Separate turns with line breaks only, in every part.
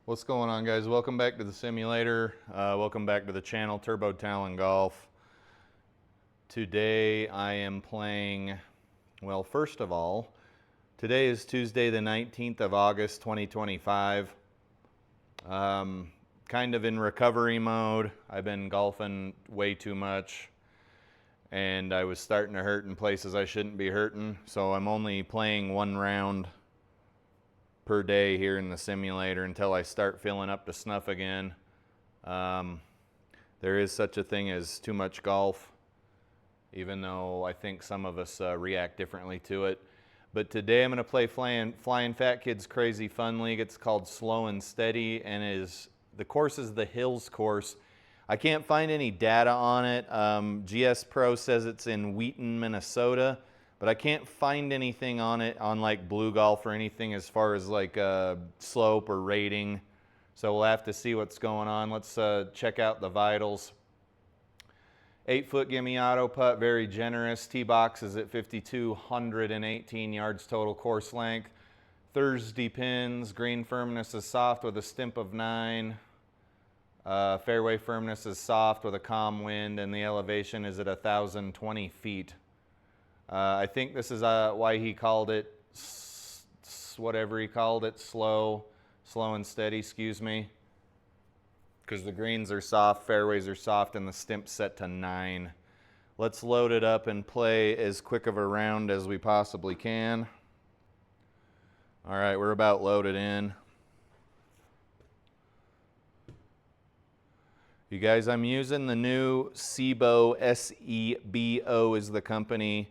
What's going on, guys? Welcome back to the simulator. Welcome back to the channel, Turbo Talon Golf. Today I am playing, well, first of all, today is Tuesday the 19th of August 2025. Kind of in recovery mode. I've been golfing way too much and I was starting to hurt in places I shouldn't be hurting, so I'm only playing one round per day here in the simulator until I start filling up to snuff again. There is such a thing as too much golf, even though I think some of us react differently to it. But today I'm going to play Flyin'FatKid's Crazy Fun League. It's called Slow and Steady, and the course is the Hills course. I can't find any data on it. GSPro says it's in Wheaton, Minnesota. But I can't find anything on it on like Blue Golf or anything as far as like slope or rating. So we'll have to see what's going on. Let's check out the vitals. 8-foot gimme auto putt, very generous. Tee box is at 5,218 yards total course length. Thursday pins, green firmness is soft with a stimp of 9. Fairway firmness is soft with a calm wind, and the elevation is at 1,020 feet. I think this is why he called it, whatever he called it, slow and steady, excuse me. Because the greens are soft, fairways are soft, and the stimp's set to 9. Let's load it up and play as quick of a round as we possibly can. All right, we're about loaded in. You guys, I'm using the new SIGPRO, S-E-B-O is the company,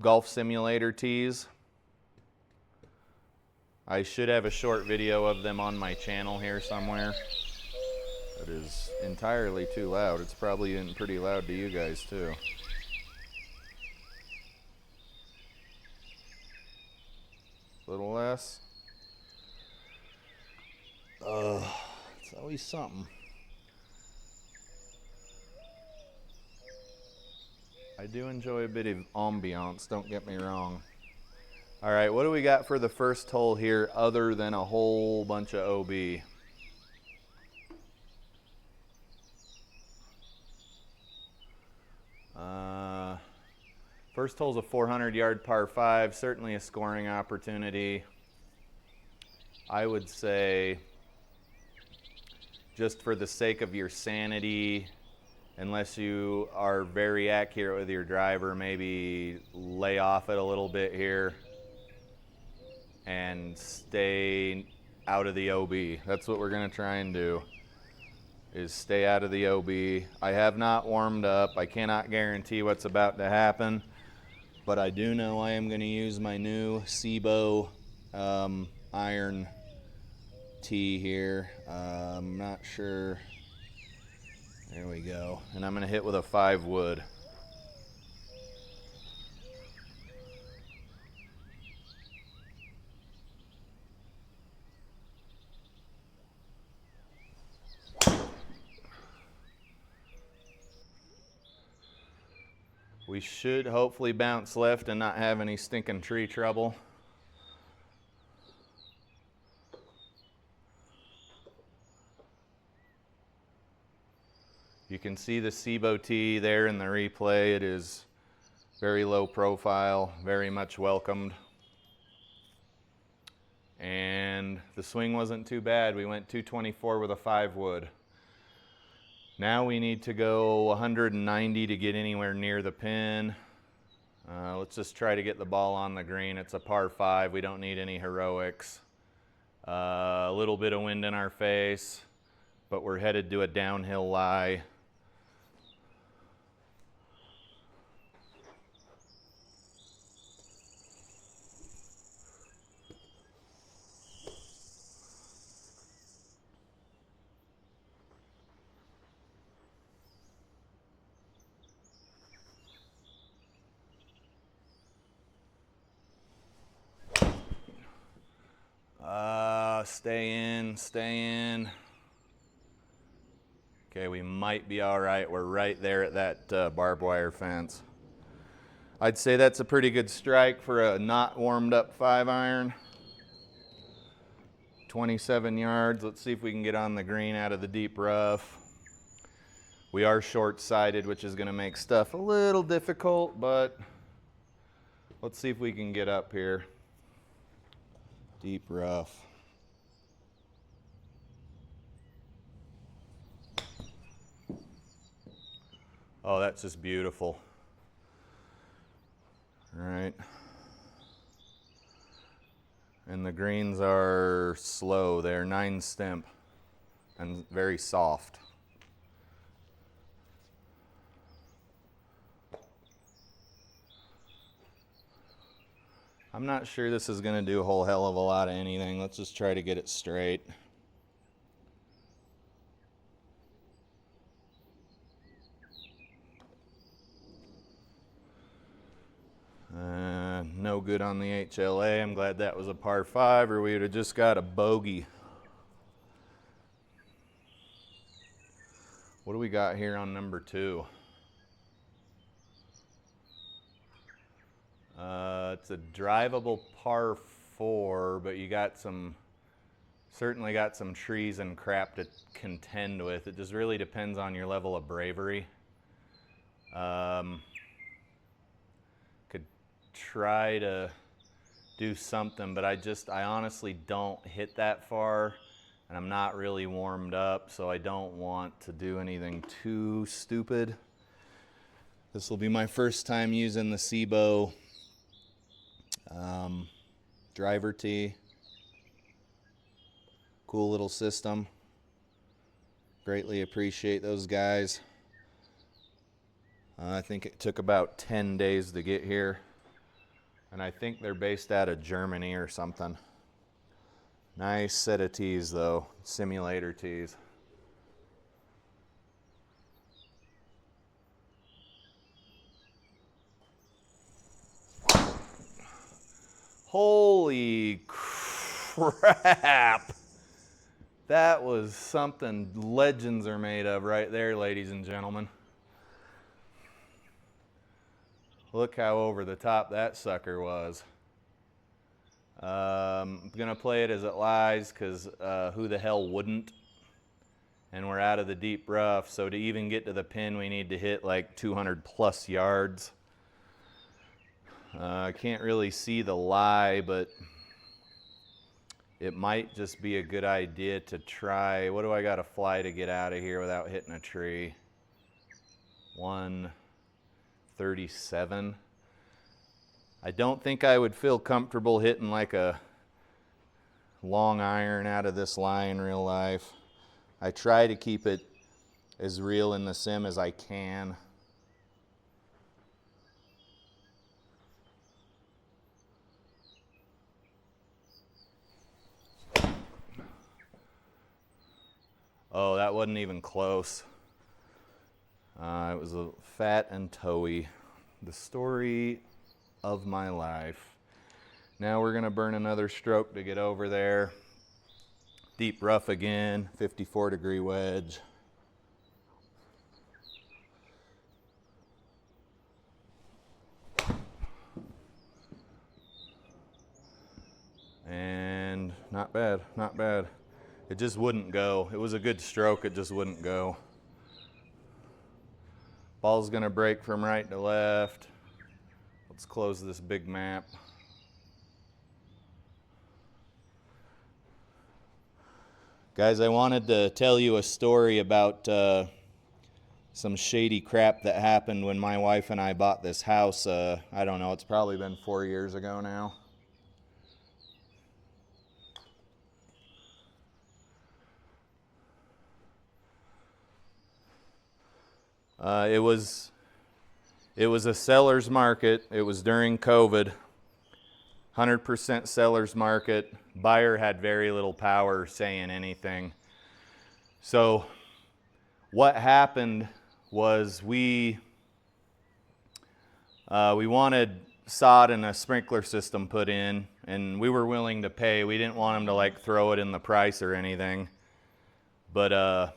golf simulator tees. I should have a short video of them on my channel here somewhere. That is entirely too loud. It's probably getting pretty loud to you guys too. A little less. It's always something. I do enjoy a bit of ambiance, don't get me wrong. All right, what do we got for the first hole here other than a whole bunch of OB? First hole's a 400-yard par 5, certainly a scoring opportunity. I would say, just for the sake of your sanity, unless you are very accurate with your driver, maybe lay off it a little bit here and stay out of the OB. That's what we're going to try and do, is stay out of the OB. I have not warmed up. I cannot guarantee what's about to happen, but I do know I am going to use my new SIGPRO iron tee here. I'm not sure. There we go. And I'm going to hit with a 5 wood. We should hopefully bounce left and not have any stinking tree trouble. You can see the SIGPRO tee there in the replay. It is very low profile, very much welcomed. And the swing wasn't too bad. We went 224 with a 5 wood. Now we need to go 190 to get anywhere near the pin. Let's just try to get the ball on the green. It's a par 5. We don't need any heroics. A little bit of wind in our face, but we're headed to a downhill lie. Stay in. Okay, we might be all right. We're right there at that barbed wire fence. I'd say that's a pretty good strike for a not warmed up 5 iron. 27 yards. Let's see if we can get on the green out of the deep rough. We are short-sighted, which is going to make stuff a little difficult, but let's see if we can get up here. Deep rough. Oh, that's just beautiful. All right. And the greens are slow. They're 9 stemp and very soft. I'm not sure this is going to do a whole hell of a lot of anything. Let's just try to get it straight. No good on the HLA. I'm glad that was a par 5 or we would have just got a bogey. What do we got here on number 2? It's a drivable par 4, but you got certainly got some trees and crap to contend with. It just really depends on your level of bravery. Could try to do something, but I honestly don't hit that far, and I'm not really warmed up, so I don't want to do anything too stupid. This will be my first time using the SIGPRO driver tee. Cool little system. Greatly appreciate those guys. I think it took about 10 days to get here, and I think they're based out of Germany or something. Nice set of tees though, simulator tees. Holy crap! That was something legends are made of right there, ladies and gentlemen. Look how over the top that sucker was. I'm gonna play it as it lies because who the hell wouldn't? And we're out of the deep rough, so to even get to the pin we need to hit like 200 plus yards. I can't really see the lie, but it might just be a good idea to try. What do I got to fly to get out of here without hitting a tree? 137. I don't think I would feel comfortable hitting like a long iron out of this lie in real life. I try to keep it as real in the sim as I can. Oh, that wasn't even close. It was a fat and towy. The story of my life. Now we're going to burn another stroke to get over there. Deep rough again, 54-degree wedge. And not bad, not bad. It just wouldn't go. It was a good stroke, it just wouldn't go. Ball's gonna break from right to left. Let's close this big map. Guys, I wanted to tell you a story about some shady crap that happened when my wife and I bought this house. I don't know, it's probably been 4 years ago now. It was a seller's market. It was during COVID. 100% seller's market. Buyer had very little power saying anything. So what happened was we wanted sod and a sprinkler system put in, and we were willing to pay. We didn't want them to like throw it in the price or anything. But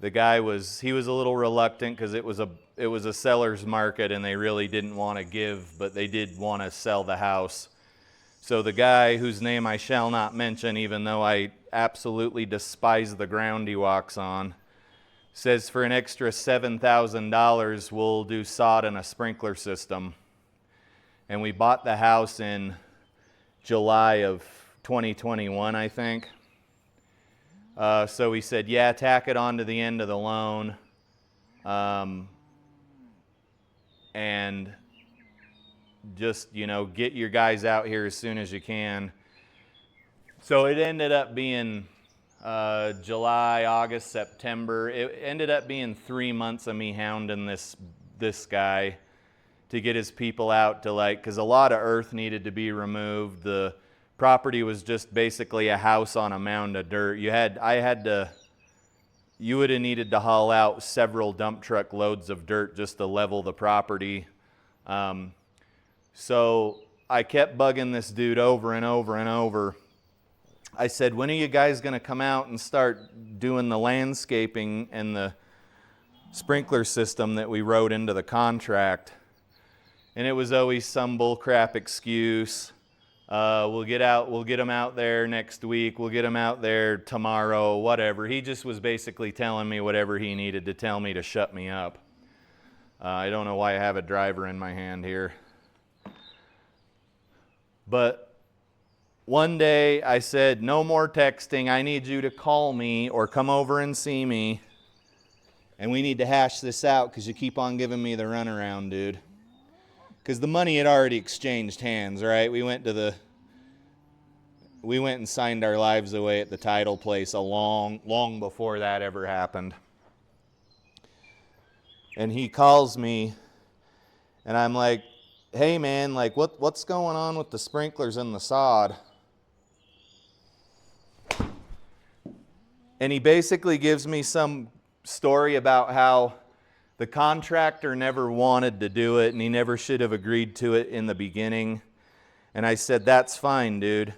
the guy was a little reluctant because it was a seller's market and they really didn't want to give, but they did want to sell the house. So the guy, whose name I shall not mention, even though I absolutely despise the ground he walks on, says for an extra $7,000 we'll do sod and a sprinkler system. And we bought the house in July of 2021, I think. So he said, yeah, tack it on to the end of the loan. And just, you know, get your guys out here as soon as you can. So it ended up being July, August, September. It ended up being 3 months of me hounding this guy to get his people out to, like, because a lot of earth needed to be removed. The property was just basically a house on a mound of dirt. You would have needed to haul out several dump truck loads of dirt just to level the property. So I kept bugging this dude over and over and over. I said, when are you guys going to come out and start doing the landscaping and the sprinkler system that we wrote into the contract? And it was always some bullcrap excuse. We'll get them out there next week. We'll get them out there tomorrow, whatever. He just was basically telling me whatever he needed to tell me to shut me up. I don't know why I have a driver in my hand here. But one day I said, no more texting. I need you to call me or come over and see me. And we need to hash this out because you keep on giving me the runaround, dude. Because the money had already exchanged hands, right? We went and signed our lives away at the title place long before that ever happened. And he calls me, and I'm like, hey man, like what's going on with the sprinklers and the sod? And he basically gives me some story about how the contractor never wanted to do it and he never should have agreed to it in the beginning. And I said, that's fine, dude.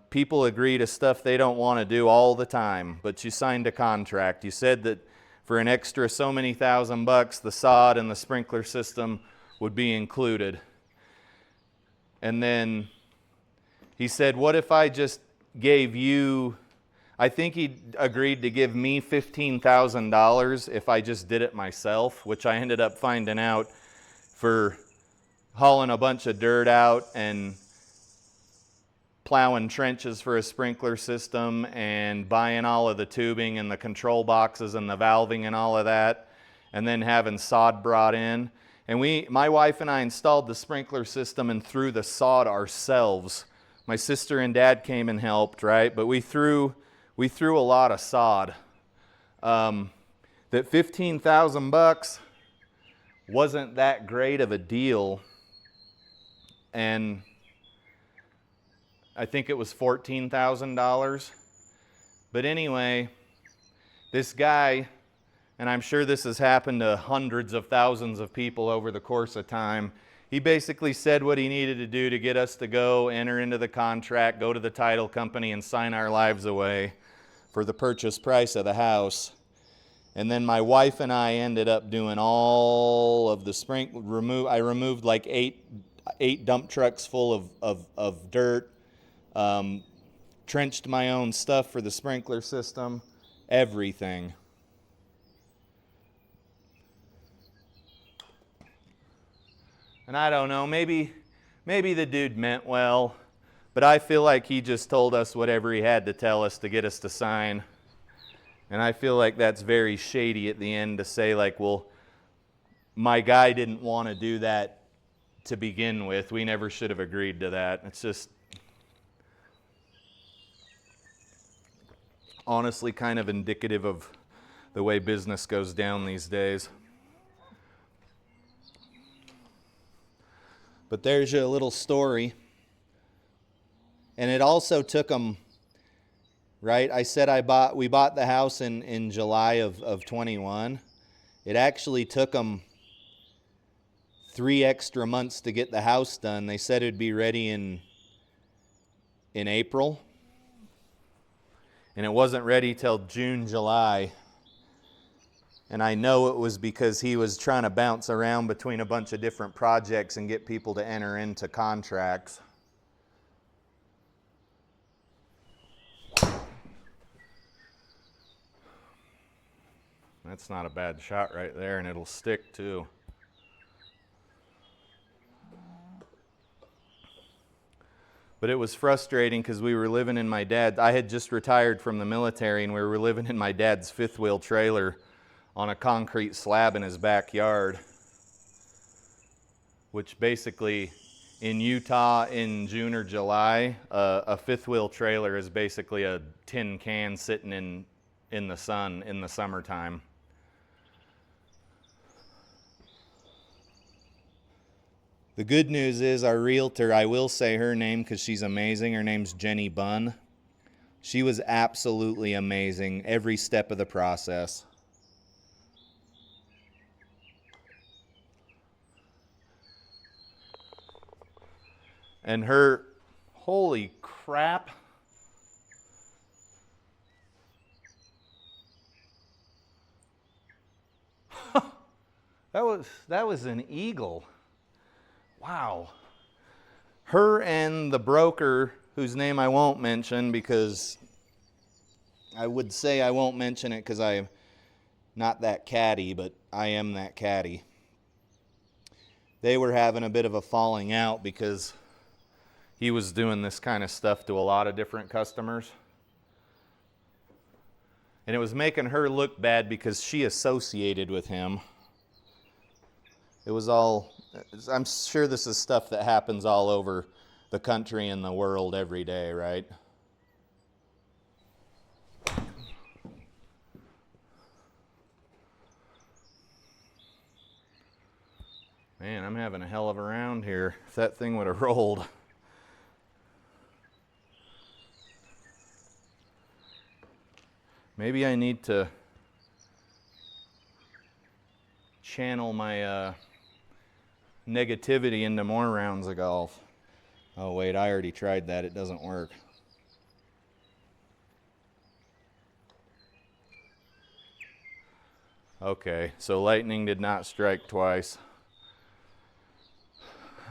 People agree to stuff they don't want to do all the time, but you signed a contract. You said that for an extra so many $1,000, the sod and the sprinkler system would be included. And then he said, what if I just gave you, I think he agreed to give me $15,000 if I just did it myself, which I ended up finding out for hauling a bunch of dirt out and plowing trenches for a sprinkler system and buying all of the tubing and the control boxes and the valving and all of that, and then having sod brought in. And my wife and I installed the sprinkler system and threw the sod ourselves. My sister and dad came and helped, right? But we threw a lot of sod. That $15,000 wasn't that great of a deal. And I think it was $14,000. But anyway, this guy, and I'm sure this has happened to hundreds of thousands of people over the course of time, he basically said what he needed to do to get us to go enter into the contract, go to the title company and sign our lives away for the purchase price of the house. And then my wife and I ended up doing all of the I removed like eight dump trucks full of dirt, trenched my own stuff for the sprinkler system, everything. And I don't know, maybe the dude meant well, but I feel like he just told us whatever he had to tell us to get us to sign. And I feel like that's very shady at the end to say, like, well, my guy didn't want to do that to begin with. We never should have agreed to that. It's just honestly kind of indicative of the way business goes down these days. But there's your little story. And it also took them, right? I said we bought the house in July of 21. It actually took them 3 extra months to get the house done. They said it'd be ready in April. And it wasn't ready till June, July. And I know it was because he was trying to bounce around between a bunch of different projects and get people to enter into contracts. That's not a bad shot right there, and it'll stick too. But it was frustrating because we were living in my dad. I had just retired from the military, and we were living in my dad's fifth wheel trailer on a concrete slab in his backyard, which basically in Utah in June or July, a fifth wheel trailer is basically a tin can sitting in the sun in the summertime. The good news is our realtor, I will say her name because she's amazing. Her name's Jenny Bunn. She was absolutely amazing every step of the process. And her, holy crap. That was an eagle. Wow. Her and the broker, whose name I won't mention because I would say I won't mention it because I'm not that catty, but I am that catty. They were having a bit of a falling out because he was doing this kind of stuff to a lot of different customers. And it was making her look bad because she associated with him. It was all, I'm sure this is stuff that happens all over the country and the world every day, right? Man, I'm having a hell of a round here. If that thing would have rolled. Maybe I need to channel my negativity into more rounds of golf. Oh wait, I already tried that. It doesn't work. Okay, so lightning did not strike twice.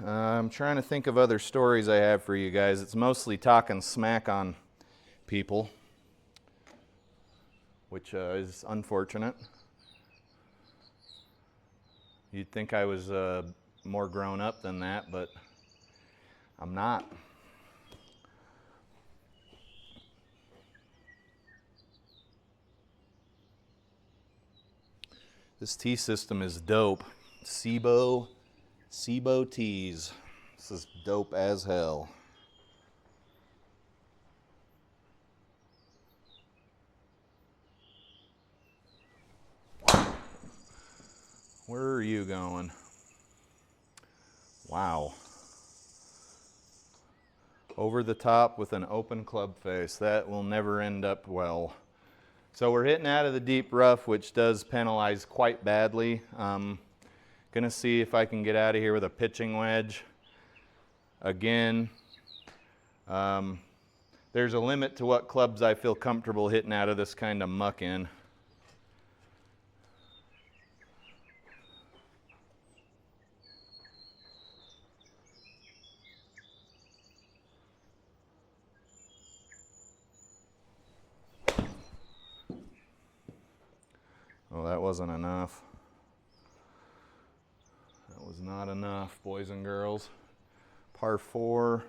I'm trying to think of other stories I have for you guys. It's mostly talking smack on people, which is unfortunate. You'd think I was more grown up than that, but I'm not. This tee system is dope. SIGPRO tees. This is dope as hell. Where are you going? Wow. Over the top with an open club face. That will never end up well. So we're hitting out of the deep rough, which does penalize quite badly. Gonna see if I can get out of here with a pitching wedge. Again, there's a limit to what clubs I feel comfortable hitting out of this kind of muck in. Oh, that wasn't enough. That was not enough, boys and girls. Par 4.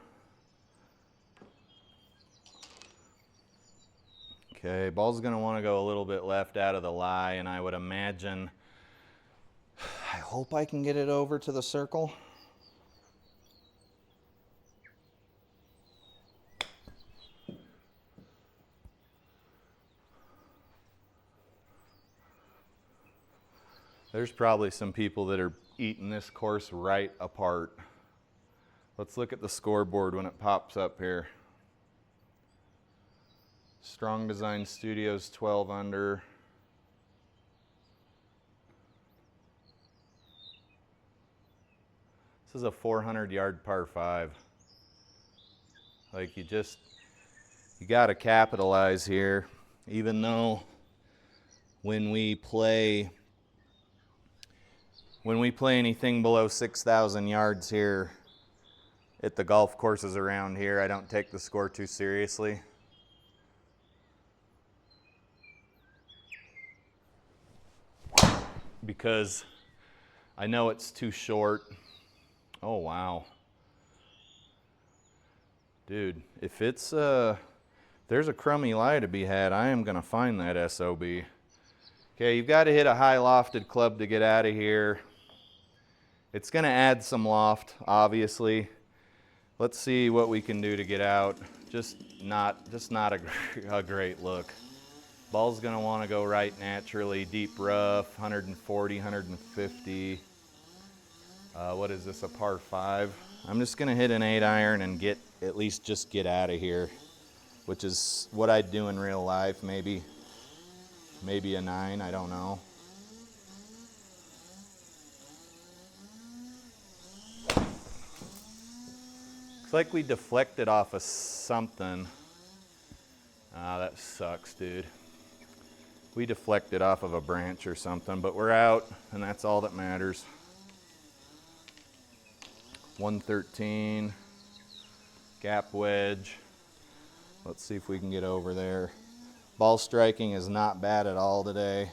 Okay, ball's going to want to go a little bit left out of the lie, and I would imagine, I hope I can get it over to the circle. There's probably some people that are eating this course right apart. Let's look at the scoreboard when it pops up here. Strong Design Studios 12 under. This is a 400-yard par 5. Like you got to capitalize here, even though when we play When we play anything below 6,000 yards here at the golf courses around here, I don't take the score too seriously. Because I know it's too short. Oh, wow. Dude, if it's, there's a crummy lie to be had, I am gonna find that SOB. Okay, you've got to hit a high lofted club to get out of here. It's gonna add some loft, obviously. Let's see what we can do to get out. Just not a great look. Ball's gonna wanna go right naturally, deep rough, 140, 150. What is this, a par 5? I'm just gonna hit an 8-iron and at least just get out of here, which is what I'd do in real life, maybe a 9, I don't know. Looks like we deflected off of something. Ah, that sucks, dude. We deflected off of a branch or something, but we're out, and that's all that matters. 113, gap wedge. Let's see if we can get over there. Ball striking is not bad at all today.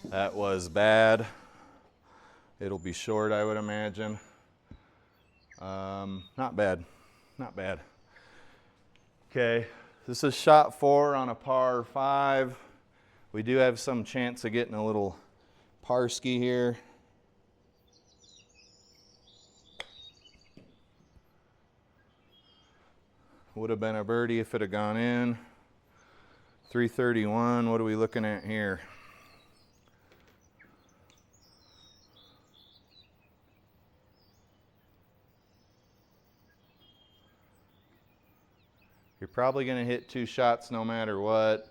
That was bad. It'll be short, I would imagine. Not bad, not bad. Okay, this is shot 4 on a par 5. We do have some chance of getting a little parski here. Would have been a birdie if it had gone in. 331, what are we looking at here? You're probably going to hit 2 shots no matter what.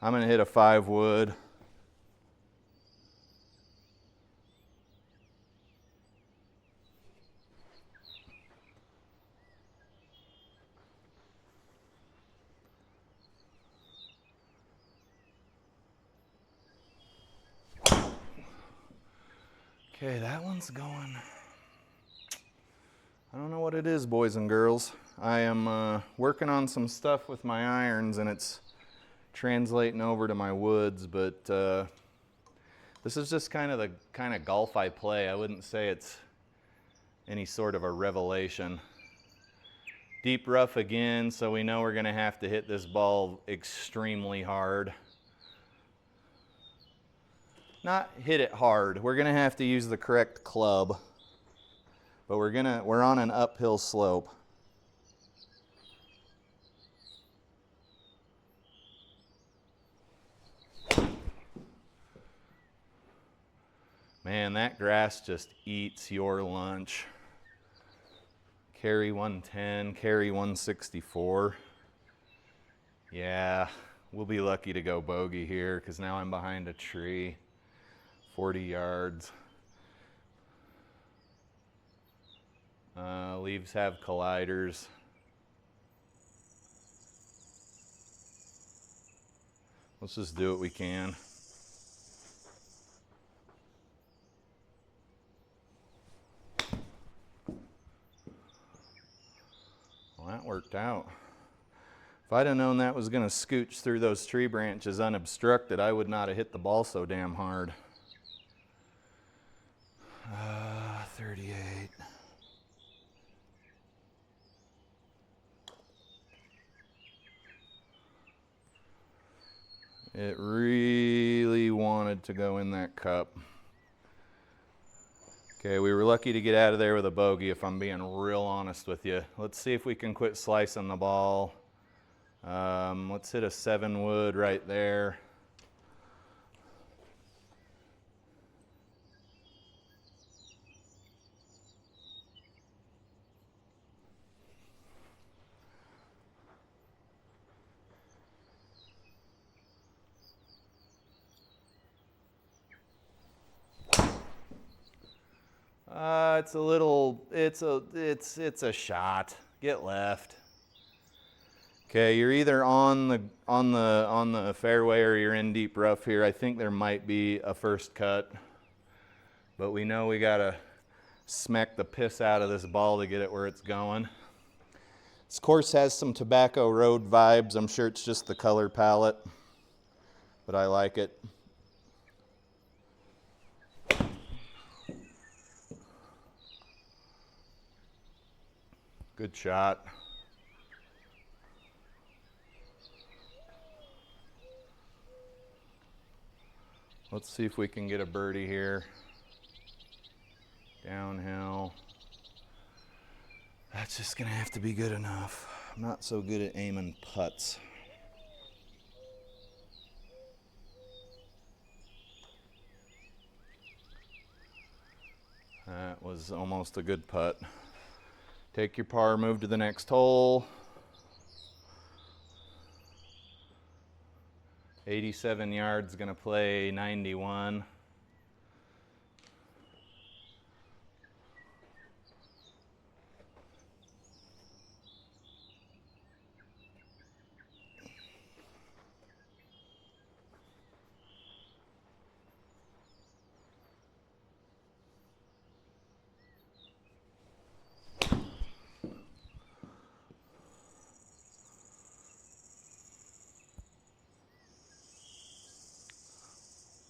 I'm going to hit a 5 wood. Okay, that one's going. I don't know what it is, boys and girls. I am working on some stuff with my irons, and it's translating over to my woods, but this is just kind of the kind of golf I play. I wouldn't say it's any sort of a revelation. Deep rough again, so we know we're going to have to hit this ball extremely hard. Not hit it hard. We're going to have to use the correct club, but we're on an uphill slope. Man, that grass just eats your lunch. Carry 110, carry 164. Yeah, we'll be lucky to go bogey here because now I'm behind a tree. 40 yards. Leaves have colliders. Let's just do what we can. Well, that worked out. If I'd have known that was going to scooch through those tree branches unobstructed, I would not have hit the ball so damn hard. 38. It really wanted to go in that cup. Okay, we were lucky to get out of there with a bogey, if I'm being real honest with you. Let's see if we can quit slicing the ball. Let's hit a 7 wood right there. It's a shot. Get left. Okay, you're either on the fairway or you're in deep rough here. I think there might be a first cut, but we know we gotta smack the piss out of this ball to get it where it's going. This course has some Tobacco Road vibes. I'm sure it's just the color palette, but I like it. Good shot. Let's see if we can get a birdie here. Downhill. That's just gonna have to be good enough. I'm not so good at aiming putts. That was almost a good putt. Take your par, move to the next hole. 87 yards, gonna play 91.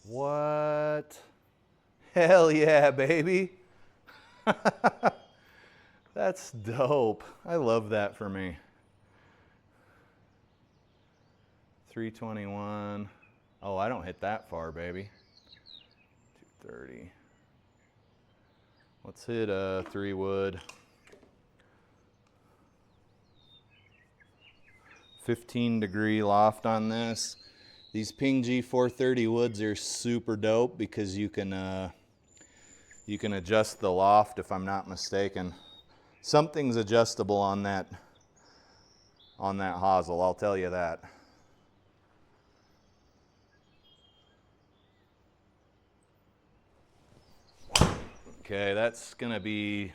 What? Hell yeah, baby. That's dope. I love that for me. 321. Oh, I don't hit that far, baby. 230. Let's hit a 3-wood. 15-degree loft on this. These Ping G 430 woods are super dope because you can adjust the loft, if I'm not mistaken. Something's adjustable on that hosel, I'll tell you that. Okay, that's gonna be,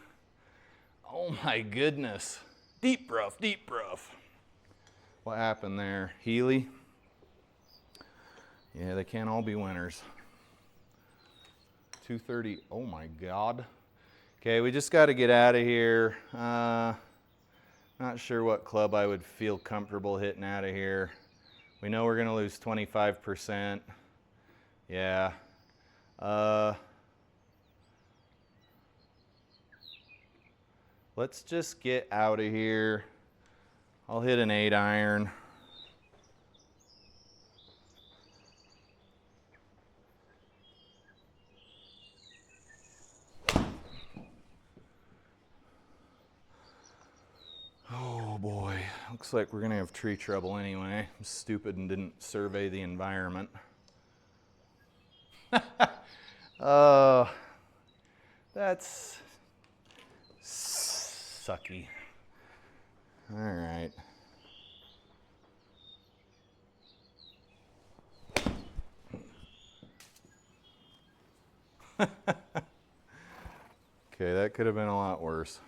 oh my goodness. Deep rough, deep rough. What happened there? Healy? Yeah, they can't all be winners. 230, oh my God. Okay, we just got to get out of here. Not sure what club I would feel comfortable hitting out of here. We know we're gonna lose 25%. Yeah. Let's just get out of here. I'll hit an 8-iron. Oh boy, looks like we're gonna have tree trouble anyway. I'm stupid and didn't survey the environment. That's sucky. All right. Okay, that could have been a lot worse.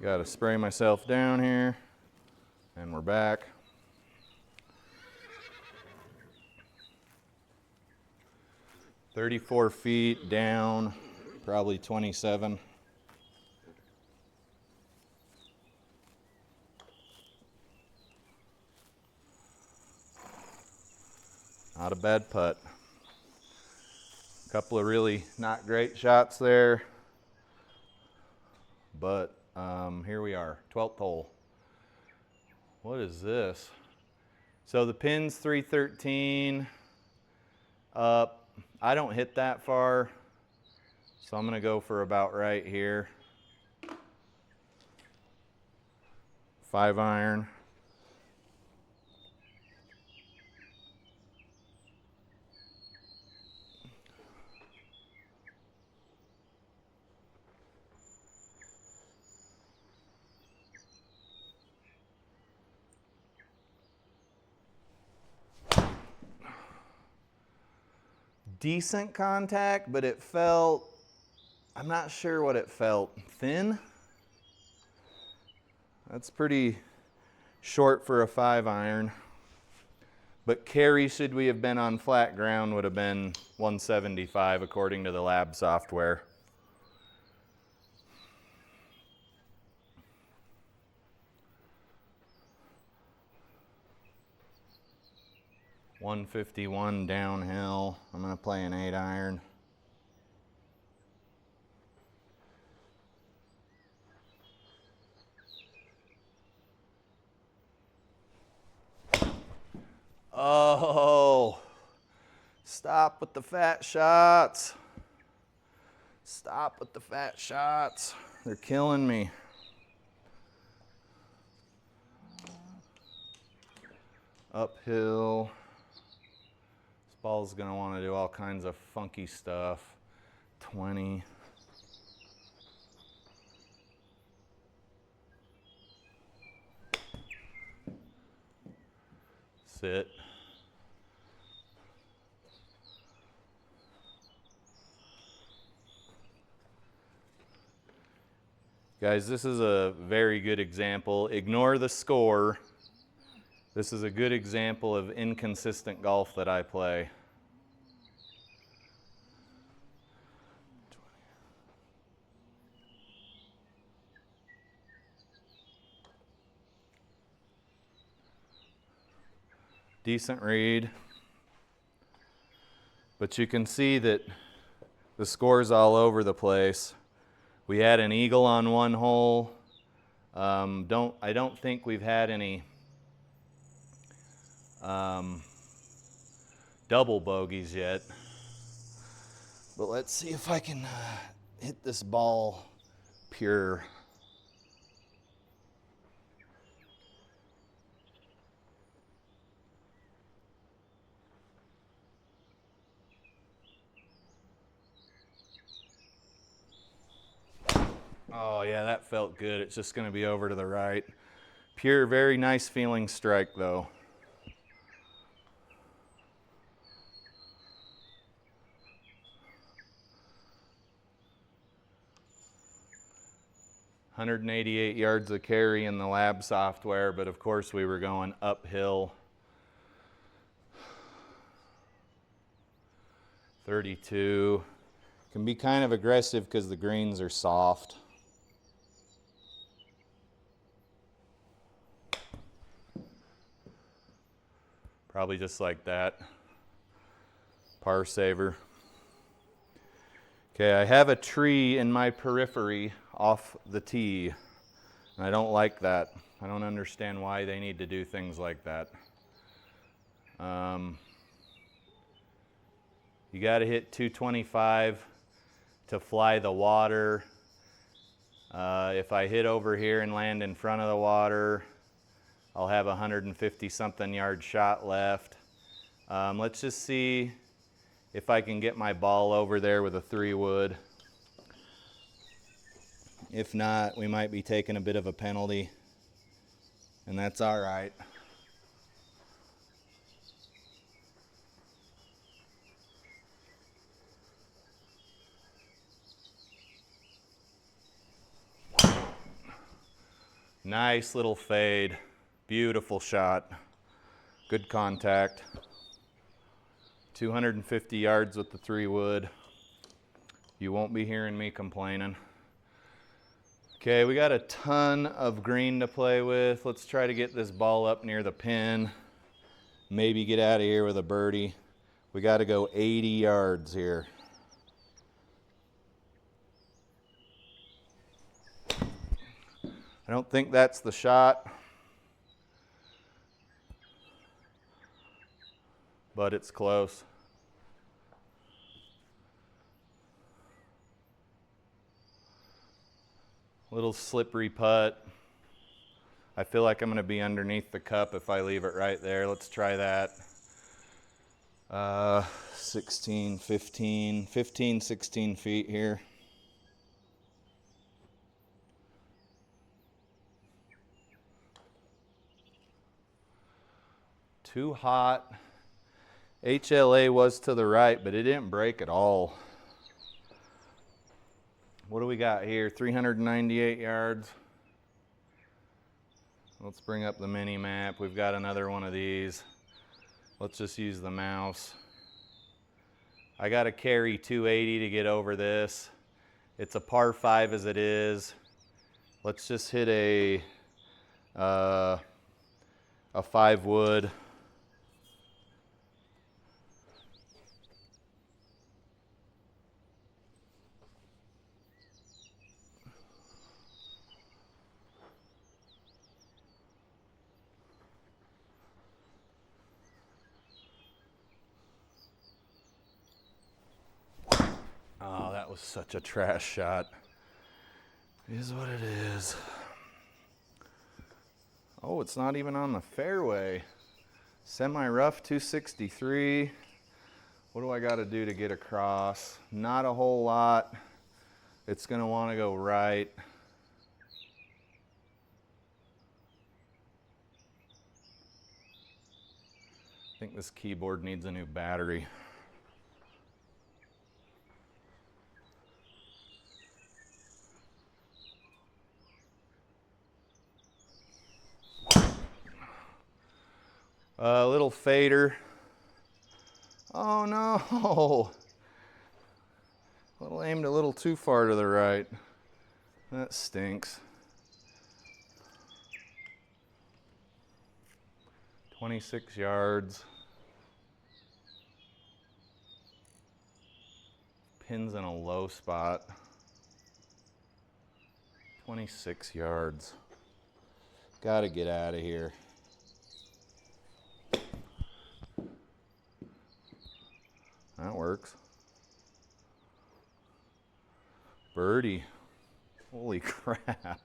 Got to spray myself down here, and we're back. "34 feet down, probably 27. Not a bad putt. A couple of really not great shots there, but here we are, 12th hole. What is this? So the pin's 313 up. I don't hit that far, so I'm gonna go for about right here. 5-iron. Decent contact, but it felt, I'm not sure what it felt. Thin? That's pretty short for a 5-iron. But carry, should we have been on flat ground, would have been 175 according to the lab software. .151 downhill. I'm going to play an 8-iron. Oh, stop with the fat shots. Stop with the fat shots. They're killing me. Uphill. This ball's gonna want to do all kinds of funky stuff. 20. Sit. Guys, this is a very good example. Ignore the score. This is a good example of inconsistent golf that I play. Decent read. But you can see that the score's all over the place. We had an eagle on one hole. I don't think we've had any double bogeys yet. But let's see if I can hit this ball pure. Oh yeah, that felt good. It's just going to be over to the right. Pure, very nice feeling strike though. .188 yards of carry in the lab software, but of course we were going uphill. 32. Can be kind of aggressive because the greens are soft. Probably just like that. Par saver. Okay, I have a tree in my periphery off the tee, and I don't like that. I don't understand why they need to do things like that. You got to hit 225 to fly the water. If I hit over here and land in front of the water, I'll have a 150-something yard shot left. Let's just see if I can get my ball over there with a 3-wood. If not, we might be taking a bit of a penalty, and that's all right. Nice little fade. Beautiful shot. Good contact. 250 yards with the 3-wood. You won't be hearing me complaining. Okay, we got a ton of green to play with. Let's try to get this ball up near the pin. Maybe get out of here with a birdie. We got to go 80 yards here. I don't think that's the shot, but it's close. Little slippery putt. I feel like I'm going to be underneath the cup if I leave it right there. Let's try that. 16, 15, 16 feet here. Too hot. HLA was to the right, but it didn't break at all. What do we got here? 398 yards. Let's bring up the mini map. We've got another one of these. Let's just use the mouse. I got to carry 280 to get over this. It's a par 5 as it is. Let's just hit a 5 wood. Oh, that was such a trash shot. It is what it is. Oh, it's not even on the fairway. Semi-rough 263. What do I got to do to get across? Not a whole lot. It's going to want to go right. I think this keyboard needs a new battery. A little fader. Oh no! Aimed a little too far to the right. That stinks. 26 yards. Pin's in a low spot. 26 yards. Gotta get out of here. That works. Birdie. Holy crap.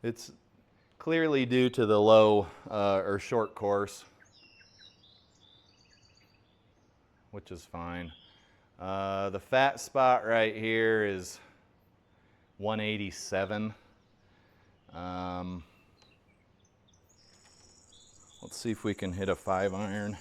It's clearly due to the low or short course, which is fine. The fat spot right here is 187. Let's see if we can hit a 5-iron.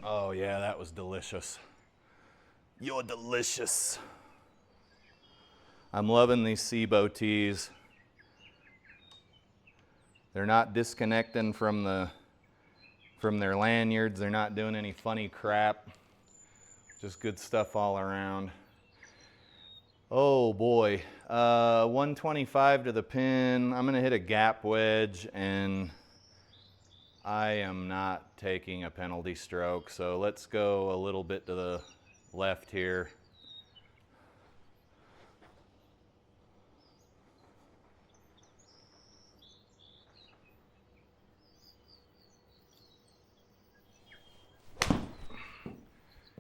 Oh yeah, that was delicious. You're delicious. I'm loving these SIGPRO tees. They're not disconnecting from their lanyards. They're not doing any funny crap. Just good stuff all around. Oh boy, 125 to the pin. I'm gonna hit a gap wedge and I am not taking a penalty stroke, so let's go a little bit to the left here.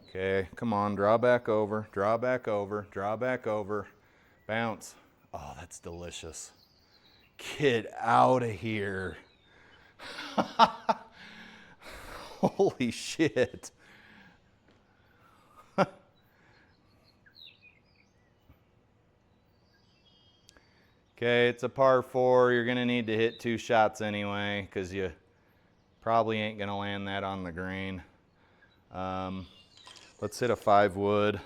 Okay, come on, draw back over, draw back over, draw back over, bounce. Oh, that's delicious. Get out of here. Holy shit. Okay, it's a par 4. You're going to need to hit 2 shots anyway because you probably ain't going to land that on the green. Let's hit a 5 wood.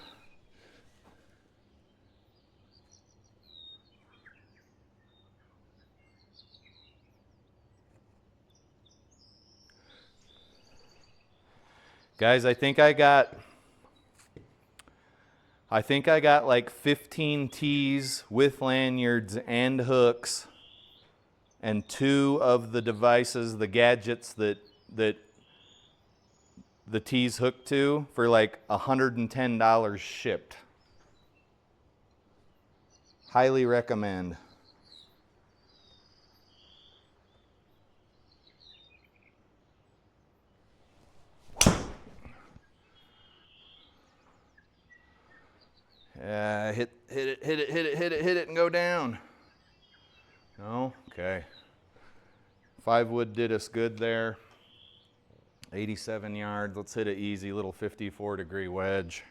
Guys, I think I got like 15 tees with lanyards and hooks and 2 of the devices, the gadgets that the tees hooked to for like $110 shipped. Highly recommend. Hit it, and go down. No? Okay. 5 wood did us good there. 87 yards. Let's hit an easy little 54-degree wedge.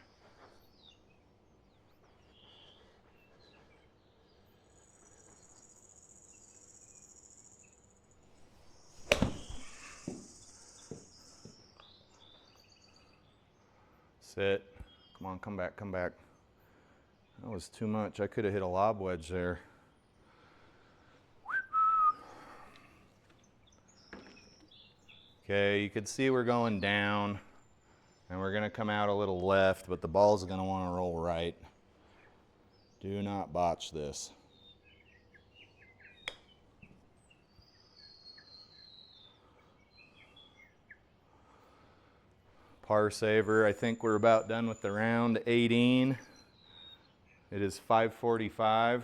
Sit. Come on, come back, come back. That was too much. I could have hit a lob wedge there. Okay, you can see we're going down, and we're going to come out a little left, but the ball's going to want to roll right. Do not botch this. Par saver. I think we're about done with the round. 18. It is 5:45.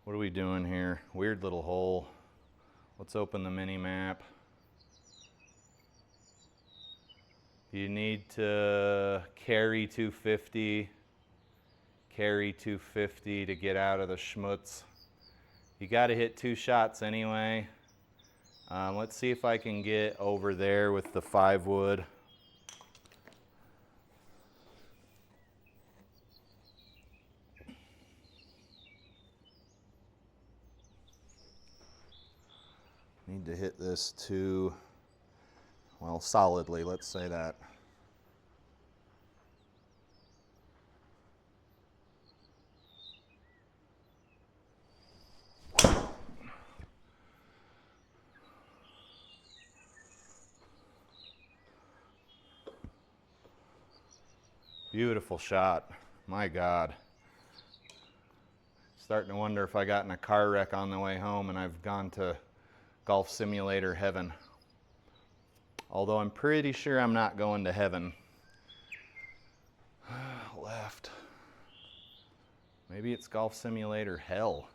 What are we doing here? Weird little hole. Let's open the mini map. You need to carry 250 to get out of the schmutz. You got to hit 2 shots anyway. Let's see if I can get over there with the 5 wood. Need to hit this 2, well, solidly, let's say that. Beautiful shot. My God. Starting to wonder if I got in a car wreck on the way home and I've gone to golf simulator heaven. Although I'm pretty sure I'm not going to heaven. Left. Maybe it's golf simulator hell.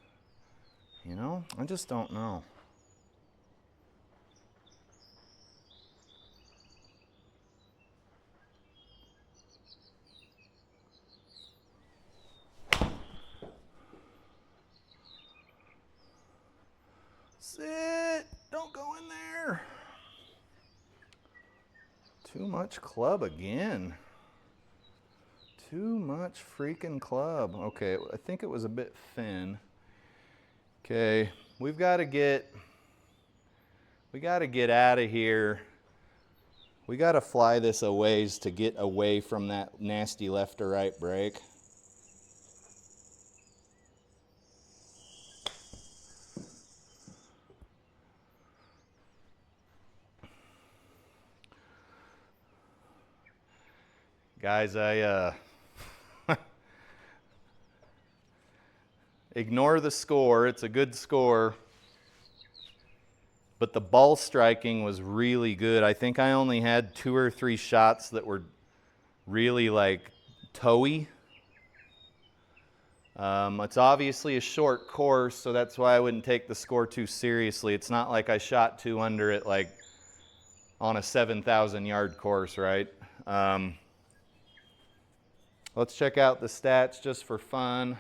You know, I just don't know. Sit! Don't go in there! Too much club again. Too much freaking club. Okay, I think it was a bit thin. Okay, we've got to get out of here. We got to fly this a ways to get away from that nasty left to right break. Guys, ignore the score. It's a good score. But the ball striking was really good. I think I only had 2 or 3 shots that were really like toey. It's obviously a short course, so that's why I wouldn't take the score too seriously. It's not like I shot 2 under it like on a 7,000 yard course, right? Let's check out the stats just for fun.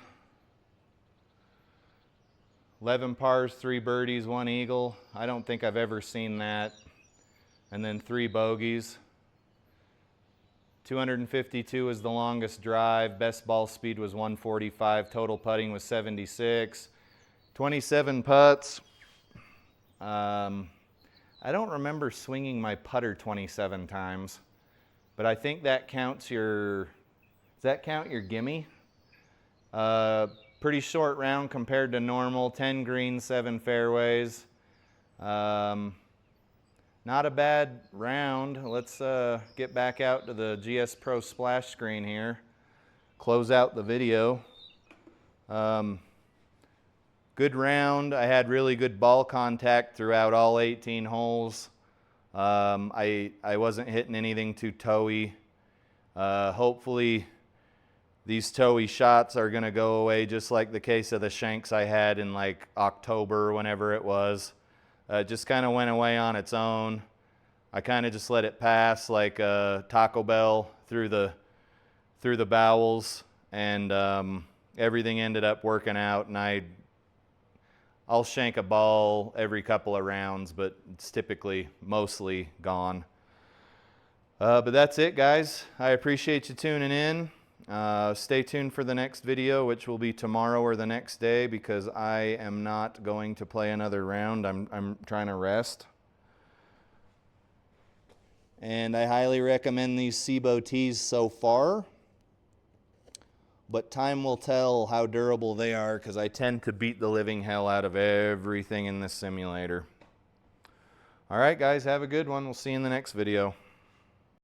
11 pars, 3 birdies, 1 eagle. I don't think I've ever seen that. And then 3 bogeys. 252 was the longest drive. Best ball speed was 145. Total putting was 76. 27 putts. I don't remember swinging my putter 27 times, but I think that counts your... Does that count your gimme? Pretty short round compared to normal. 10 greens, 7 fairways. Not a bad round. Let's get back out to the GSPro splash screen here. Close out the video. Good round. I had really good ball contact throughout all 18 holes. I wasn't hitting anything too toey. Hopefully these toey shots are going to go away, just like the case of the shanks I had in like October, whenever it was. It just kind of went away on its own. I kind of just let it pass like Taco Bell through the bowels, and everything ended up working out. And I'll shank a ball every couple of rounds, but it's typically mostly gone. But that's it, guys. I appreciate you tuning in. Stay tuned for the next video, which will be tomorrow or the next day, because I am not going to play another round. I'm trying to rest. And I highly recommend these SIGPRO tees so far. But time will tell how durable they are, because I tend to beat the living hell out of everything in this simulator. All right, guys, have a good one. We'll see you in the next video.